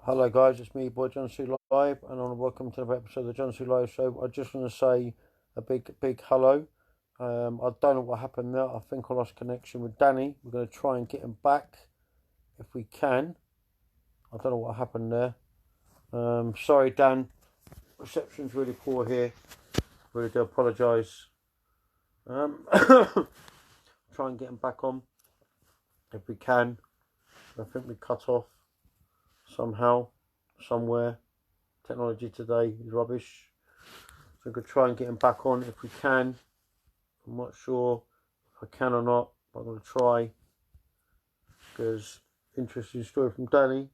Hello guys, it's me, boy John C. Live, and I want to welcome to another episode of the John C. Live Show. I just want to say a big hello. I don't know what happened there. I think I lost connection with Danny. We're going to try and get him back if we can. I don't know what happened there. Sorry, Dan. Reception's really poor here. Really do apologise. Try and get him back on if we can. I think we cut off somehow, somewhere. Technology today is rubbish. So we could try and get him back on if we can. I'm not sure if I can or not, but I'm going to try, because interesting story from Danny.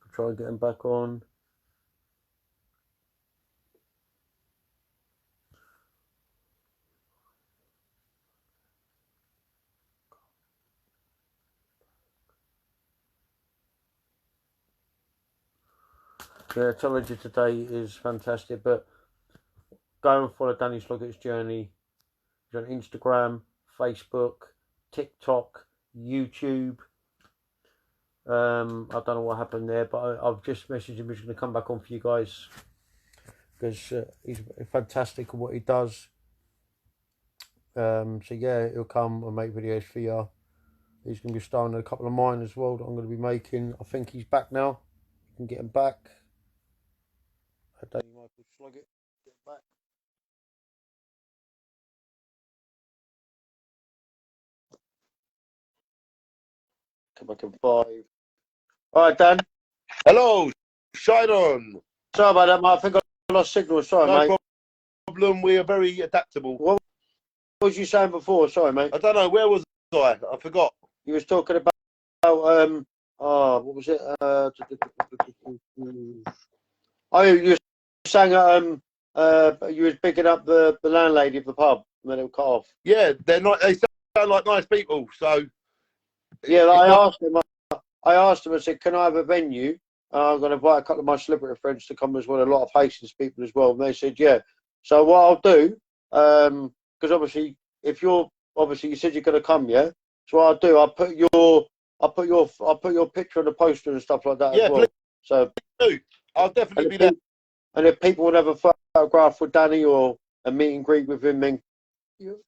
I'll try and get him back on. Yeah, technology today is fantastic, but go and follow Danny Sloggett's journey. He's on Instagram, Facebook, TikTok, YouTube. I don't know what happened there, but I've just messaged him. He's going to come back on for you guys, because he's fantastic at what he does. So yeah, he'll come and make videos for you. He's going to be starting a couple of mine as well that I'm going to be making. I think he's back now. You can get him back. Danny Michael Sloggett, get him back. Come back in 5. All right, Dan. Hello, Shidon. Sorry about that, mate. I think I lost signal. Sorry, No mate. problem. We are very adaptable. What was you saying before? Sorry, mate. I don't know. Where was I? I forgot. You was talking about what was it? Oh, you were saying you was picking up the landlady of the pub, and then it cut off. Yeah, they're not. They sound like nice people. So yeah, I asked him. I asked him. I said, "Can I have a venue? I'm going to invite a couple of my celebrity friends to come as well. A lot of Hastings people as well." And they said, "Yeah." So what I'll do, because obviously, if you're obviously you said you're going to come, yeah. So what I'll do, I'll put your picture on the poster and stuff like that as well. Please So do. I'll definitely be there. And if people want to have a photograph with Danny or a meet and greet with him, then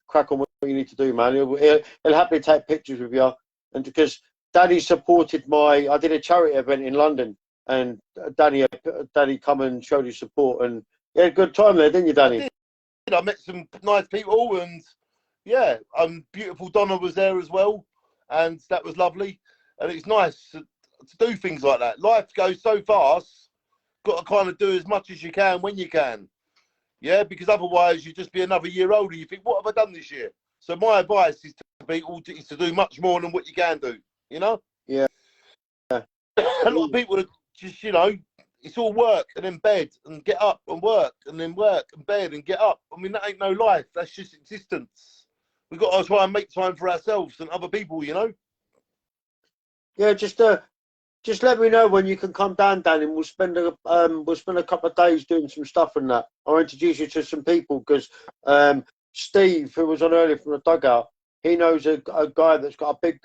crack on what you need to do, man. He'll happily take pictures with you. And because Danny supported I did a charity event in London, and Danny come and showed his support, and you had a good time there, didn't you, Danny? I met some nice people, and yeah, beautiful Donna was there as well, and that was lovely. And it's nice to do things like that. Life goes so fast. Got to kind of do as much as you can when you can. Yeah, because otherwise you just be another year older. You think, what have I done this year? So my advice is to do much more than what you can do. You know? Yeah. A lot of people are just, it's all work and then bed and get up and work and then work and bed and get up. I mean, that ain't no life. That's just existence. We've got to try and make time for ourselves and other people, Yeah, just let me know when you can come down, Danny, and we'll spend a couple of days doing some stuff and that. I'll introduce you to some people, because Steve, who was on earlier from the dugout, he knows a guy that's got a big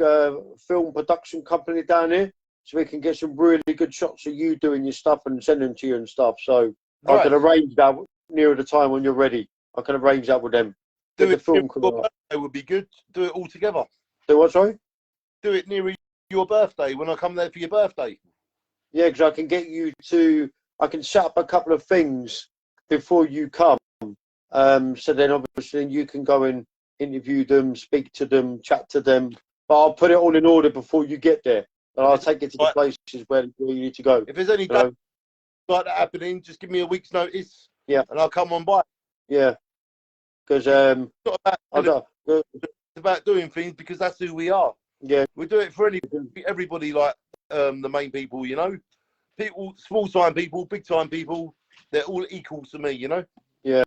film production company down here, so we can get some really good shots of you doing your stuff and send them to you and stuff. So I can arrange that nearer the time when you're ready. I can arrange that with them. Do it near your birthday would be good. Do it all together. Do what, sorry? Do it near your birthday when I come there for your birthday. Yeah, because I can set up a couple of things before you come. So then obviously you can go and interview them, speak to them, chat to them. But I'll put it all in order before you get there. And I'll take it to the places where you need to go. If there's any like that happening, just give me a week's notice. Yeah. And I'll come on by. Yeah. Because it's about doing things because that's who we are. Yeah. We do it for everybody, like the main people, People, small time people, big time people, they're all equal to me, Yeah.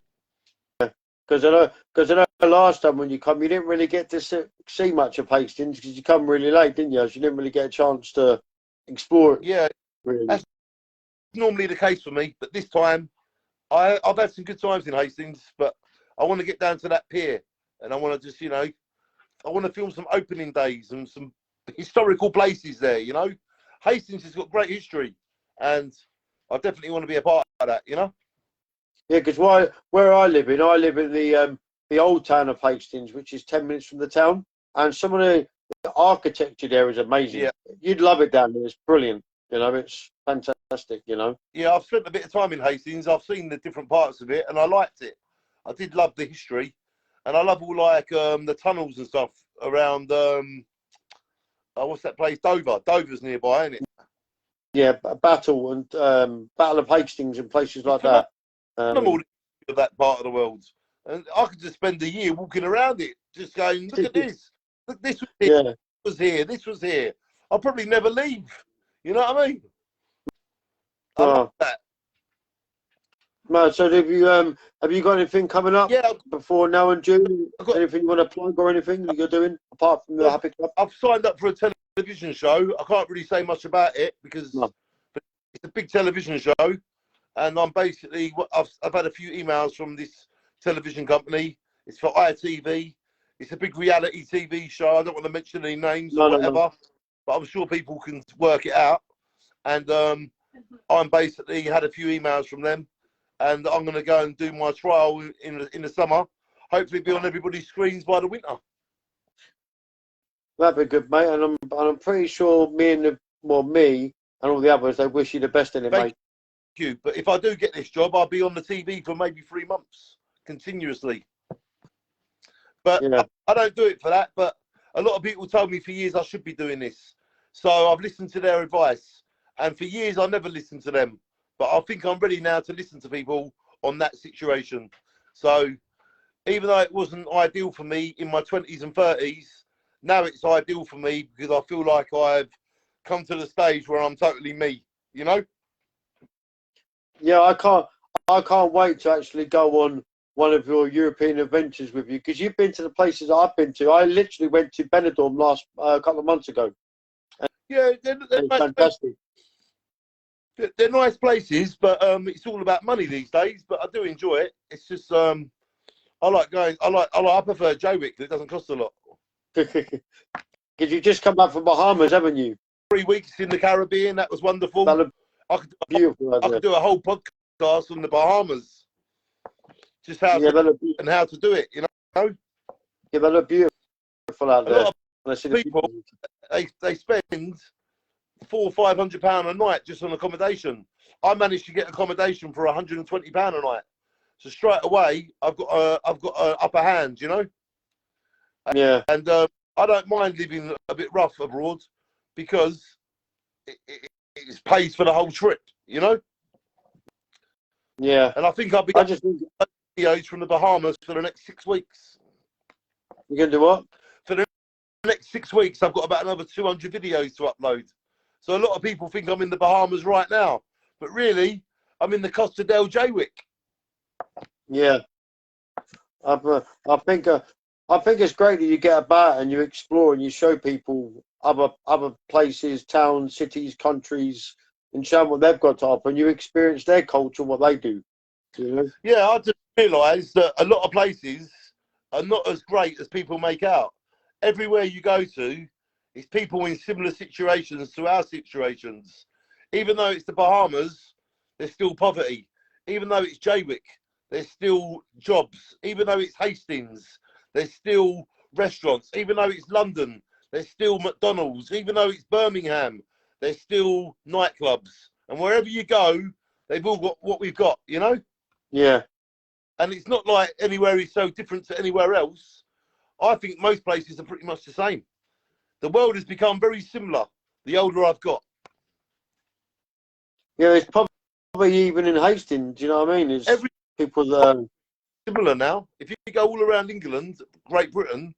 Because I know last time when you come, you didn't really get to see much of Hastings because you come really late, didn't you? So you didn't really get a chance to explore it. Yeah, really. That's normally the case for me, but this time I've had some good times in Hastings, but I want to get down to that pier and I want to just, I want to film some opening days and some historical places there, Hastings has got great history, and I definitely want to be a part of that. You know. Yeah, because where I live in the old town of Hastings, which is 10 minutes from the town, and some of the architecture there is amazing. Yeah. You'd love it down there. It's brilliant. You know, it's fantastic. You know. Yeah, I've spent a bit of time in Hastings. I've seen the different parts of it, and I liked it. I did love the history, and I love all like the tunnels and stuff around. What's that place? Dover. Dover's nearby, isn't it? Yeah, Battle and Battle of Hastings and places like that. Of that part of the world, and I could just spend a year walking around it, just going, look at this, look, this was here, yeah. was here, this was here. I'll probably never leave. You know what I mean? I love that. No, so have you got anything coming up? Yeah, before now and June? Anything you want to plug or anything that you're doing apart from the Happy Club? I've signed up for a television show. I can't really say much about it because it's a big television show, and I'm basically I've had a few emails from this television company. It's for ITV. It's a big reality TV show. I don't want to mention any names or whatever, but I'm sure people can work it out. And I'm basically had a few emails from them, and I'm going to go and do my trial in the summer. Hopefully, be on everybody's screens by the winter. That'd be good, mate. And I'm pretty sure me and all the others, they wish you the best in it, mate. Thank you. But if I do get this job, I'll be on the TV for maybe 3 months continuously. But yeah. I don't do it for that. But a lot of people told me for years I should be doing this. So I've listened to their advice. And for years, I never listened to them. But I think I'm ready now to listen to people on that situation. So even though it wasn't ideal for me in my 20s and 30s, now it's ideal for me because I feel like I've come to the stage where I'm totally me, you know? Yeah, I can't wait to actually go on one of your European adventures with you, because you've been to the places I've been to. I literally went to Benidorm a couple of months ago. Yeah, they're fantastic. They're nice places, but it's all about money these days. But I do enjoy it. It's just I like going. I prefer Jowick. It doesn't cost a lot. Because you just come back from Bahamas, haven't you? 3 weeks in the Caribbean. That was wonderful. I could do a whole podcast on the Bahamas. Just how and how to do it, you know? Yeah, they look beautiful out there. A lot of people, they spend £400 or £500 a night just on accommodation. I managed to get accommodation for £120 a night. So straight away, I've got an upper hand, you know? Yeah. And I don't mind living a bit rough abroad because it pays for the whole trip, you know? Yeah. And I think I'll be videos from the Bahamas for the next 6 weeks. You're going to do what? For the next 6 weeks, I've got about another 200 videos to upload. So a lot of people think I'm in the Bahamas right now. But really, I'm in the Costa del Jowick. Yeah. I think it's great that you get about and you explore and you show people other places, towns, cities, countries, and show them what they've got to offer, and you experience their culture, what they do. You know? Yeah, I just realised that a lot of places are not as great as people make out. Everywhere you go to, it's people in similar situations to our situations. Even though it's the Bahamas, there's still poverty. Even though it's Jowick, there's still jobs. Even though it's Hastings, there's still restaurants. Even though it's London, there's still McDonald's. Even though it's Birmingham, there's still nightclubs. And wherever you go, they've all got what we've got, you know? Yeah. And it's not like anywhere is so different to anywhere else. I think most places are pretty much the same. The world has become very similar the older I've got. Yeah, it's probably even in Hastings, do you know what I mean? It's people that similar now. If you go all around England, Great Britain,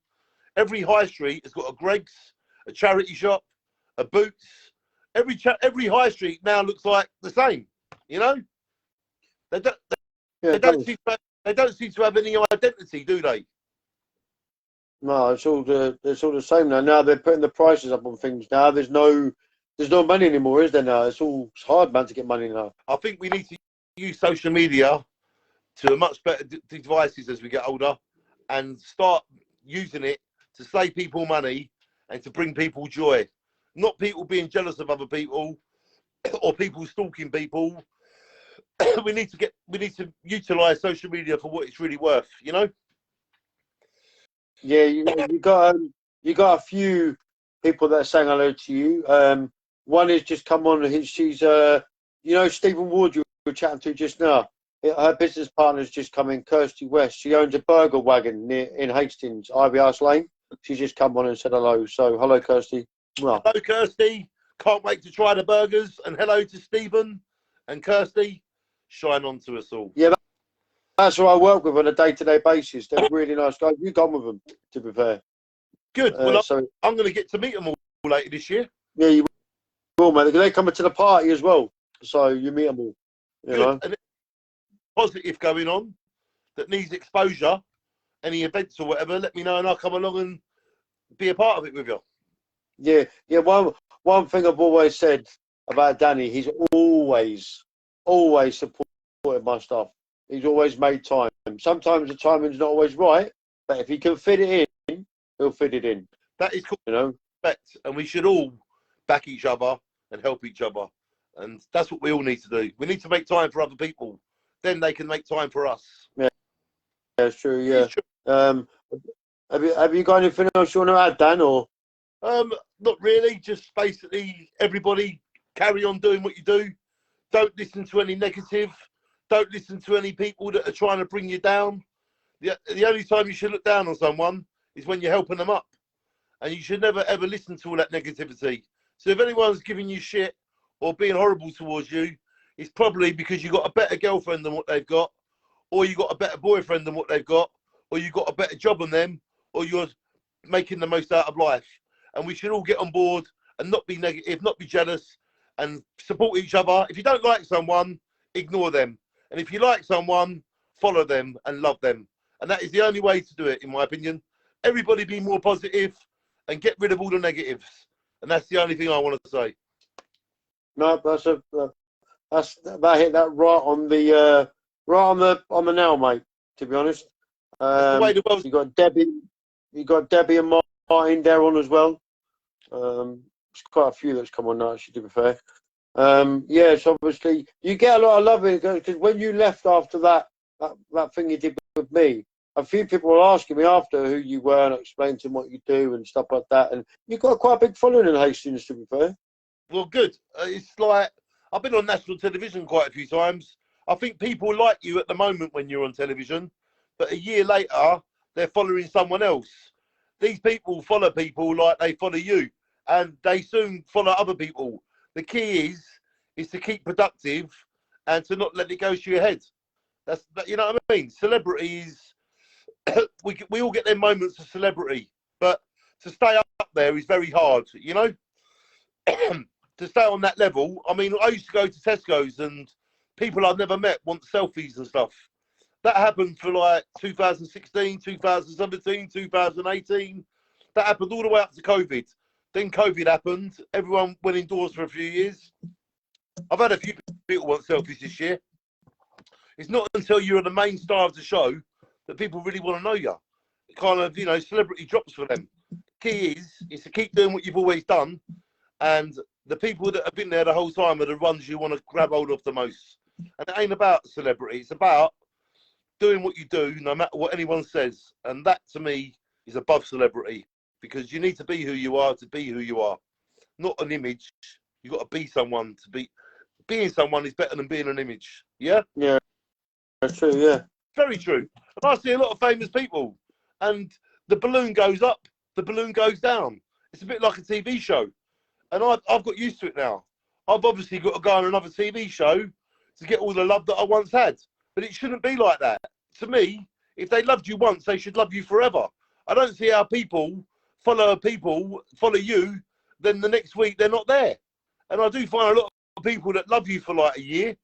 every high street has got a Greggs, a charity shop, a Boots. Every high street now looks like the same, you know? They don't seem to have any identity, do they? No, it's all the same now. Now they're putting the prices up on things. Now there's no money anymore, is there? Now it's hard, man, to get money now. I think we need to use social media to much better devices as we get older, and start using it to save people money and to bring people joy. not people being jealous of other people or people stalking people. we need to utilize social media for what it's really worth, you know. Yeah, you got a few people that are saying hello to you. One is just come on. She's you know, Stephen Ward you were chatting to just now. Her business partner's just come in, Kirsty West. She owns a burger wagon in Hastings, Ivy House Lane. She's just come on and said hello. So hello, Kirsty. Hello, Kirsty. Can't wait to try the burgers. And hello to Stephen and Kirsty. Shine on to us all. Yeah, that's who I work with on a day-to-day basis. They're really nice guys. You gone with them, to be fair. Good. Well, I'm going to get to meet them all later this year. Yeah, you will, mate. They're coming to the party as well. So you meet them all. You know? And positive going on that needs exposure, any events or whatever, let me know and I'll come along and be a part of it with you. Yeah. One thing I've always said about Danny, he's always supported my stuff. He's always made time. Sometimes the timing's not always right, but if he can fit it in, he'll fit it in. That is cool. You know? Respect, and we should all back each other and help each other. And that's what we all need to do. We need to make time for other people. Then they can make time for us. Yeah, it's true. Yeah. It's true. Have you got anything else you want to add, Dan? Or not really. Just basically, everybody carry on doing what you do. Don't listen to any negative. Don't listen to any people that are trying to bring you down. The only time you should look down on someone is when you're helping them up. And you should never, ever listen to all that negativity. So if anyone's giving you shit or being horrible towards you, it's probably because you got a better girlfriend than what they've got, or you got a better boyfriend than what they've got, or you got a better job than them, or you're making the most out of life. And we should all get on board and not be negative, not be jealous, and support each other. If you don't like someone, ignore them. And if you like someone, follow them and love them. And that is the only way to do it, in my opinion. Everybody be more positive and get rid of all the negatives. And that's the only thing I want to say. No, that's about hit that right on the nail, mate. To be honest, you got Debbie and Martin there on as well. There's quite a few that's come on now, actually, to be fair. Yes, obviously you get a lot of love because when you left after that thing you did with me, a few people were asking me after who you were and explain to them what you do and stuff like that, and you got quite a big following in Hastings, to be fair. Well, good. It's like I've been on national television quite a few times. I think people like you at the moment when you're on television, but a year later they're following someone else. These people follow people like they follow you, and they soon follow other people. The key is to keep productive and to not let it go to your head. That's, you know what I mean? Celebrities, we all get their moments of celebrity, but to stay up there is very hard, you know? To stay on that level, I mean, I used to go to Tesco's and people I've never met want selfies and stuff. That happened for like 2016, 2017, 2018. That happened all the way up to COVID. Then COVID happened. Everyone went indoors for a few years. I've had a few people want selfies this year. It's not until you're the main star of the show that people really want to know you. It kind of, you know, celebrity drops for them. Key is to keep doing what you've always done, and the people that have been there the whole time are the ones you want to grab hold of the most. And it ain't about celebrity. It's about doing what you do, no matter what anyone says. And that, to me, is above celebrity, because you need to be who you are to be who you are, not an image. You've got to be someone to be. Being someone is better than being an image. Yeah? Yeah, that's true, yeah. Very true. And I see a lot of famous people, and the balloon goes up, the balloon goes down. It's a bit like a TV show. And I've got used to it now. I've obviously got to go on another TV show to get all the love that I once had. But it shouldn't be like that. To me, if they loved you once, they should love you forever. I don't see how people follow you, then the next week they're not there. And I do find a lot of people that love you for like a year,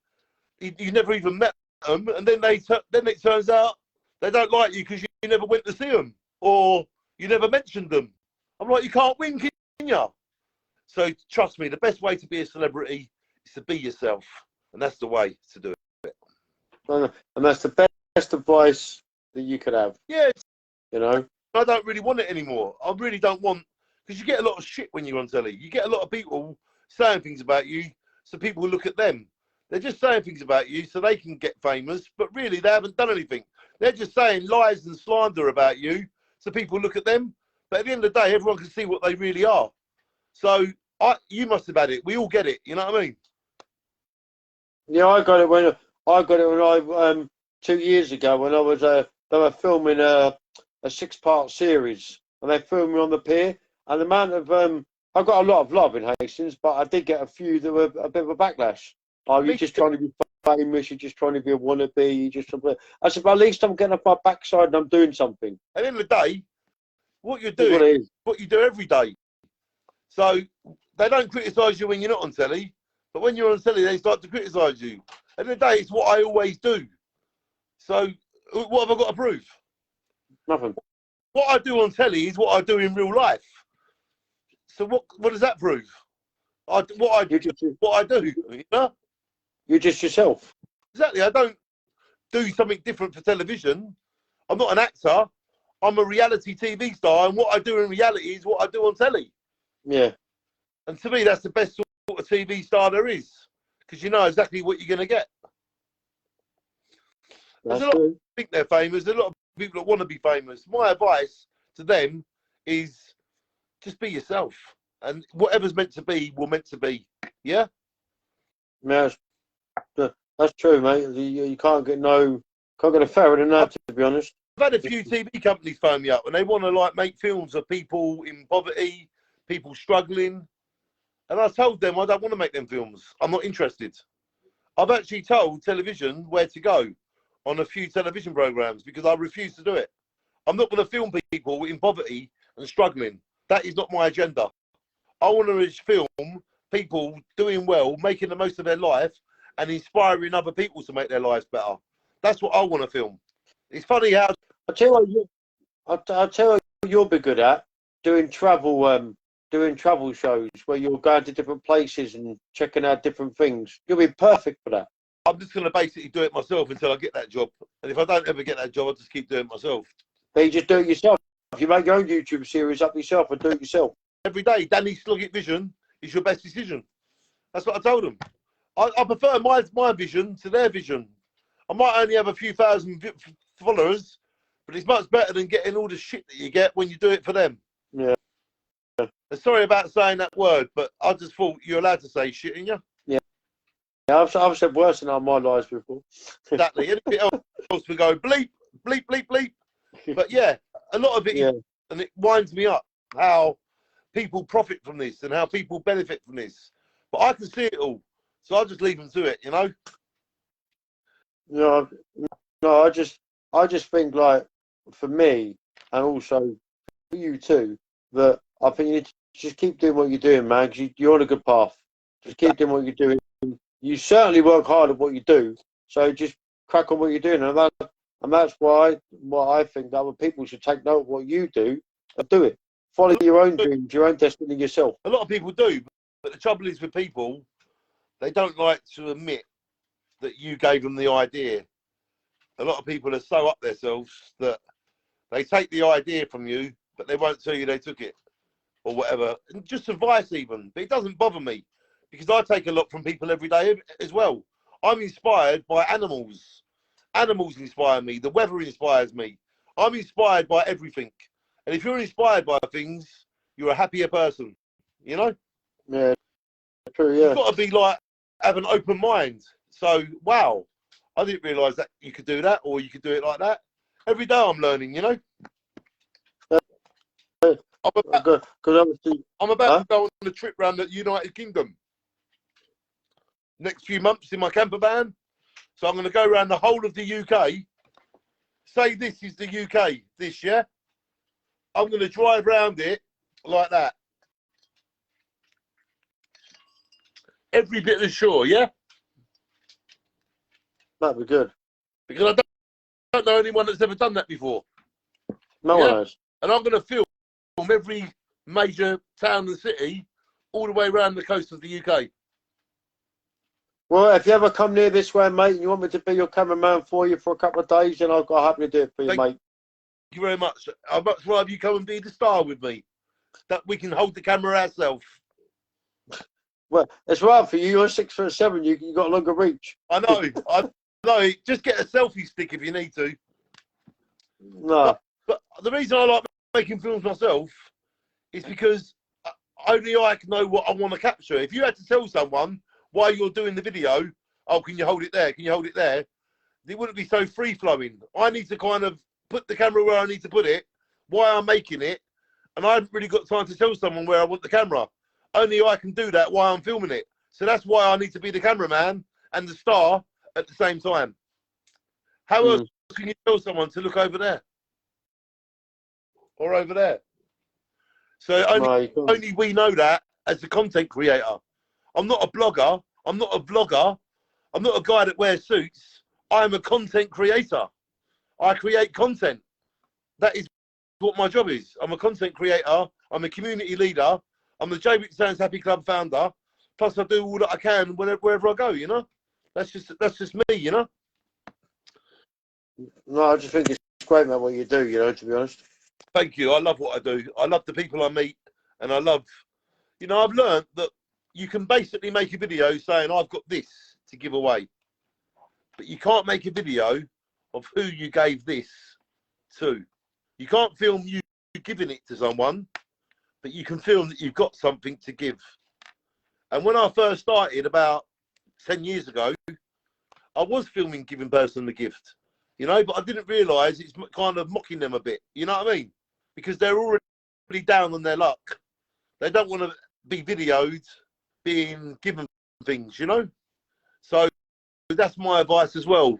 you never even met them, and then it turns out they don't like you because you never went to see them or you never mentioned them. I'm like, you can't win, can you? So trust me, the best way to be a celebrity is to be yourself, and that's the way to do it. And that's the best advice that you could have. Yeah, you know. I don't really want it anymore. I really don't want Because you get a lot of shit when you're on telly. You get a lot of people saying things about you so people will look at them. They're just saying things about you so they can get famous, but really they haven't done anything. They're just saying lies and slander about you so people look at them. But at the end of the day, everyone can see what they really are. So you must have had it. We all get it. You know what I mean? Yeah, I got it when I 2 years ago when I was they were filming a 6-part series and they filmed me on the pier, and the amount of I got a lot of love in Hastings, but I did get a few that were a bit of a backlash. Oh, you're just trying to be famous, you're just trying to be a wannabe, you just. I said, well, at least I'm getting off my backside and I'm doing something. At the end of the day, what you're doing, what you do every day. So they don't criticise you when you're not on telly, but when you're on telly, they start to criticise you. At the end of the day, it's what I always do. So what have I got to prove? Nothing. What I do on telly is what I do in real life. So what does that prove? What I do, you know? You're just yourself. Exactly. I don't do something different for television. I'm not an actor. I'm a reality TV star, and what I do in reality is what I do on telly. Yeah. And to me, that's the best sort of TV star there is, because you know exactly what you're going to get. There's a lot of people think they're famous. There's a lot of people that want to be famous. My advice to them is just be yourself, and whatever's meant to be will meant to be. Yeah. Yeah, that's true, mate. You can't get a fairer than that, to be honest. I've had a few TV companies phone me up and they want to like make films of people in poverty, people struggling, and I told them I don't want to make them films. I'm not interested. I've actually told television where to go on a few television programs because I refuse to do it. I'm not going to film people in poverty and struggling. That is not my agenda. I want to film people doing well, making the most of their life, and inspiring other people to make their lives better. That's what I want to film. It's funny how I'll tell you what you'll be good at, doing travel shows where you're going to different places and checking out different things. You'll be perfect for that. I'm just going to basically do it myself until I get that job. And if I don't ever get that job, I'll just keep doing it myself. But you just do it yourself. If you make your own YouTube series up yourself and do it yourself. Every day, Danny Sloggett vision is your best decision. That's what I told them. I prefer my vision to their vision. I might only have a few thousand followers, but it's much better than getting all the shit that you get when you do it for them. Yeah. Sorry about saying that word, but I just thought you're allowed to say shit, ain't you? Yeah. I've said worse than my lives before. Exactly. Anything else we go bleep, bleep, bleep, bleep. But yeah, a lot of it, and it winds me up how people profit from this and how people benefit from this. But I can see it all, so I'll just leave them to it, you know? No, I just think, like, for me and also for you too, that I think you need to just keep doing what you're doing, man, because you're on a good path. Just keep doing what you're doing. You certainly work hard at what you do, so just crack on what you're doing, and that's why I think that other people should take note of what you do and do it. Follow your own dreams, your own destiny yourself. A lot of people do, but the trouble is with people, they don't like to admit that you gave them the idea. A lot of people are so up themselves that they take the idea from you, but they won't tell you they took it or whatever. And just advice even, but it doesn't bother me because I take a lot from people every day as well. I'm inspired by animals. Animals inspire me. The weather inspires me. I'm inspired by everything. And if you're inspired by things, you're a happier person, you know? Yeah, true, yeah. You've got to be like, have an open mind. So, wow, I didn't realise that you could do that or you could do it like that. Every day I'm learning, you know? I'm about to go on a trip around the United Kingdom. Next few months in my camper van. So I'm going to go around the whole of the UK. Say this is the UK, this, yeah? I'm going to drive around it like that. Every bit of the shore, yeah? That'd be good. Because I don't know anyone that's ever done that before. No one has. And I'm going to film every major town and city all the way around the coast of the UK. Well, if you ever come near this way, mate, and you want me to be your cameraman for you for a couple of days, then I'll happily do it for you, mate. Thank you very much. I'd much rather you come and be the star with me. that we can hold the camera ourselves. Well, it's right for you. You're 6'7". You got longer reach. I know. Just get a selfie stick if you need to. No. But the reason I like making films myself is because only I can know what I want to capture. If you had to tell someone while you're doing the video, oh, can you hold it there? Can you hold it there? It wouldn't be so free flowing. I need to kind of put the camera where I need to put it, why I'm making it, and I haven't really got time to tell someone where I want the camera. Only I can do that while I'm filming it. So that's why I need to be the cameraman and the star at the same time. How else can you tell someone to look over there? Or over there? So only we know that as the content creator. I'm not a blogger. I'm not a vlogger. I'm not a guy that wears suits. I'm a content creator. I create content. That is what my job is. I'm a content creator. I'm a community leader. I'm the JWIC Sounds Happy Club founder. Plus, I do all that I can wherever I go. You know, that's just me. You know. No, I just think it's great, man, what you do. You know, to be honest. Thank you. I love what I do. I love the people I meet, and I love. You know, I've learned that you can basically make a video saying I've got this to give away, but you can't make a video of who you gave this to. You can't film you giving it to someone, but you can film that you've got something to give. And when I first started about 10 years ago, I was filming giving person the gift, you know, but I didn't realise it's kind of mocking them a bit, you know what I mean? Because they're already down on their luck. They don't want to be videoed being given things, you know? So that's my advice as well.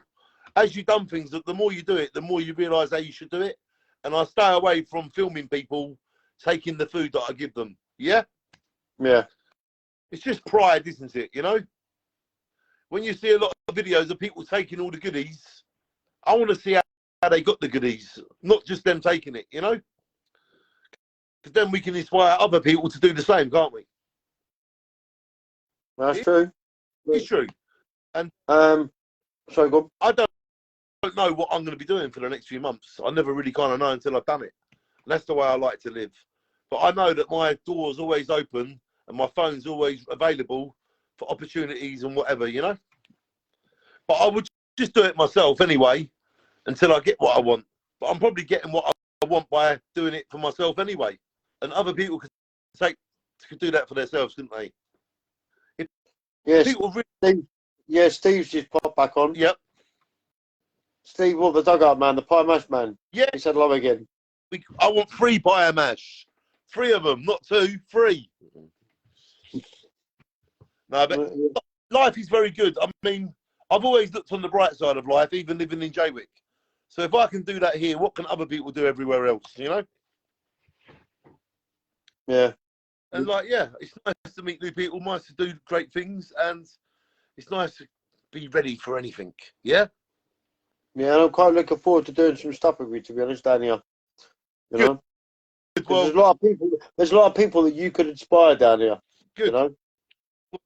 As you've done things, the more you do it, the more you realise how you should do it. And I stay away from filming people taking the food that I give them. Yeah? Yeah. It's just pride, isn't it? You know? When you see a lot of videos of people taking all the goodies, I want to see how they got the goodies, not just them taking it, you know? Because then we can inspire other people to do the same, can't we? That's true. It's true. And sorry, go on. I don't know what I'm going to be doing for the next few months. I never really kind of know until I've done it. And that's the way I like to live. But I know that my door's always open and my phone's always available for opportunities and whatever, you know? But I would just do it myself anyway until I get what I want. But I'm probably getting what I want by doing it for myself anyway. And other people could do that for themselves, couldn't they? Yes. People really... Steve's just popped back on. Yep. Steve, what, the dugout man, the pie mash man? Yeah. He said hello again. I want 3 pie mash. 3 of them, not 2, 3. No, but life is very good. I mean, I've always looked on the bright side of life, even living in JWIC. So if I can do that here, what can other people do everywhere else, you know? Yeah. And like, yeah, it's nice to meet new people, nice to do great things, and it's nice to be ready for anything, yeah? Yeah, and I'm quite looking forward to doing some stuff with you, to be honest, down here. You know? Well, there's a lot of people that you could inspire down here. Good. You know?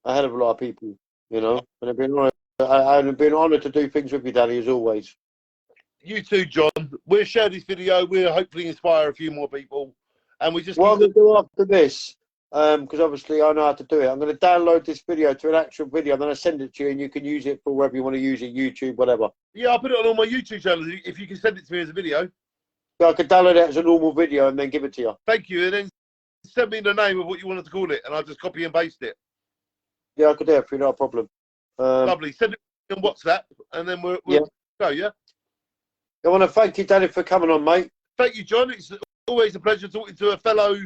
A hell of a lot of people, you know? And I've been honoured to do things with you, Danny, as always. You too, John. We'll share this video. We'll hopefully inspire a few more people. And we just what I'm going to do after this, because obviously I know how to do it, I'm going to download this video to an actual video, and then I send it to you, and you can use it for wherever you want to use it, YouTube, whatever. Yeah, I'll put it on all my YouTube channels if you can send it to me as a video. So I could download it as a normal video and then give it to you. Thank you. And then send me the name of what you wanted to call it, and I'll just copy and paste it. Yeah, I could do it for you, no problem. Lovely. Send it on WhatsApp, and then we'll go, yeah? I want to thank you, Danny, for coming on, mate. Thank you, John. It's always a pleasure talking to a fellow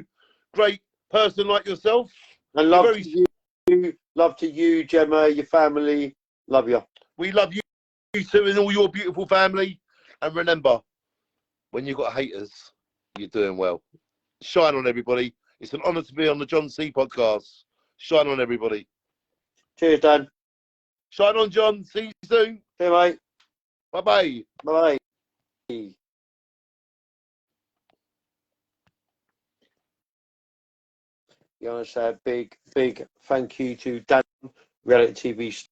great person like yourself. And love to you, Gemma, your family. Love you. We love you too and all your beautiful family. And remember, when you've got haters, you're doing well. Shine on everybody. It's an honour to be on the John C podcast. Shine on everybody. Cheers, Dan. Shine on, John. See you soon. See you, mate. Bye-bye. Bye. You want to say a big thank you to Dan, reality TV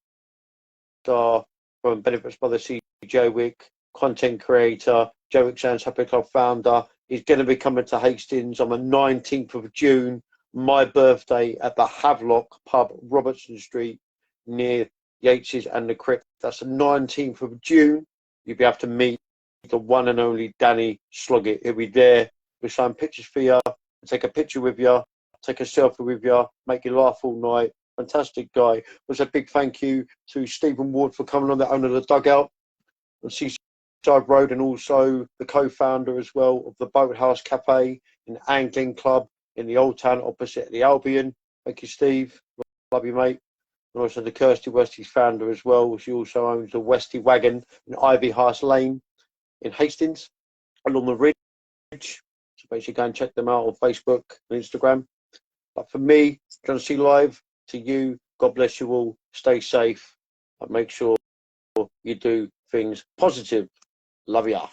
star from Benefits by the Sea, JWIC, content creator, JWIC Sounds Happy Club founder, is going to be coming to Hastings on the 19th of June, my birthday, at the Havelock Pub, Robertson Street, near Yates's and the Crypt. That's the 19th of June. You'll be able to meet the one and only Danny Sloggett. He'll be there. We'll sign pictures for you, take a picture with you, take a selfie with you, make you laugh all night. Fantastic guy. Was a big thank you to Stephen Ward for coming on, the owner of the Dugout on Seaside Road, and also the co-founder as well of the Boathouse Cafe in Angling Club in the Old Town opposite the Albion. Thank you, Steve. Love you, mate. And also the Kirsty Westie's founder as well. She also owns the Westie Wagon in Ivy House Lane in Hastings along the ridge. So basically go and check them out on Facebook and Instagram. But for me, John C. Live, to you, God bless you all. Stay safe and make sure you do things positive. Love ya.